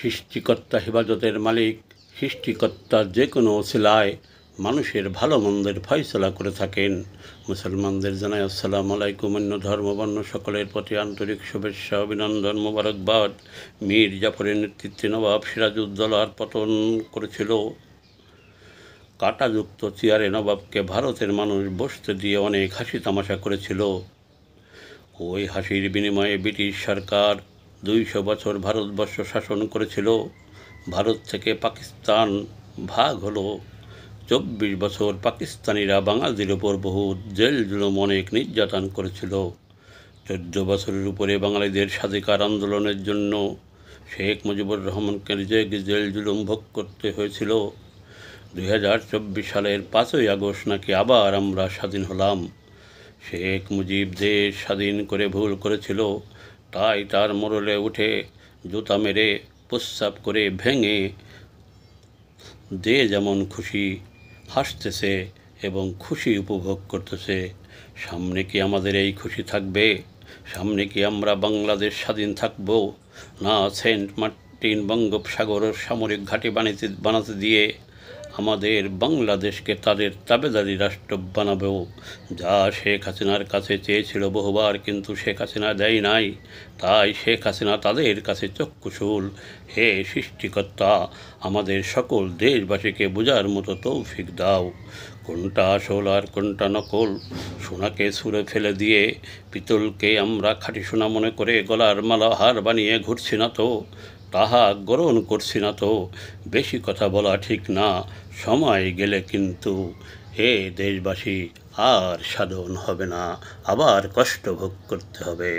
সৃষ্টিকর্তা হেফাজতের মালিক, সৃষ্টিকর্তা যে কোনো ওসিলায় মানুষের ভালো মন্দের ফয়সলা করে থাকেন। মুসলমানদের জানাই আসসালামু আলাইকুম। অন্য ধর্মবর্ণ সকলের প্রতি আন্তরিক শুভেচ্ছা, অভিনন্দন, মোবারকবাদ। মীর জাফরের নেতৃত্বে নবাব সিরাজউদ্দৌলার পতন করেছিল। কাঁটাযুক্ত চেয়ারে নবাবকে ভারতের মানুষ বসতে দিয়ে অনেক হাসি তামাশা করেছিল। ওই হাসির বিনিময়ে ব্রিটিশ সরকার 200 বছর ভারতবর্ষ শাসন করেছিল। ভারত থেকে পাকিস্তান ভাগ হলো। 24 বছর পাকিস্তানিরা বাঙালিদের উপর বহু জেল জুলুম, অনেক নির্যাতন করেছিল। 14 বছরের উপরে বাঙালিদের স্বাধিকার আন্দোলনের জন্য শেখ মুজিবুর রহমানকে জেল জুলুম ভোগ করতে হয়েছিল। 2024 সালের 5ই আগস্ট নাকি আবার আমরা স্বাধীন হলাম। শেখ মুজিব দেশ স্বাধীন করে ভুল করেছিল, তাই তার মোড়লে উঠে জুতা মেরে, প্রস্রাব করে, ভেঙে যে যেমন খুশি হাসতেছে এবং খুশি উপভোগ করতেছে। সামনে কি আমাদের এই খুশি থাকবে? সামনে কি আমরা বাংলাদেশ স্বাধীন থাকব? না সেন্ট মার্টিন বঙ্গোপসাগরের সামরিক ঘাঁটি বানাতে দিয়ে আমাদের বাংলাদেশকে তাদের তাবেদারি রাষ্ট্র বানাবো, যা শেখ হাসিনার কাছে চেয়েছিল বহুবার, কিন্তু শেখ হাসিনা দেয় নাই। তাই শেখ হাসিনা তাদের কাছে চক্ষুশূল। হে সৃষ্টিকর্তা, আমাদের সকল দেশবাসীকে বোঝার মতো তৌফিক দাও। কোনটা আসল আর কোনটা নকল, সোনাকে ছুঁড়ে ফেলে দিয়ে পিতলকে আমরা খাঁটি সোনা মনে করে গলার মালা হার বানিয়ে ঘুরছি না তো, তাহা গ্রহণ করছি না তো। বেশি কথা বলা ঠিক না, সময় গেলে কিন্তু হে দেশবাসী আর সাধন হবে না, আবার কষ্ট ভোগ করতে হবে।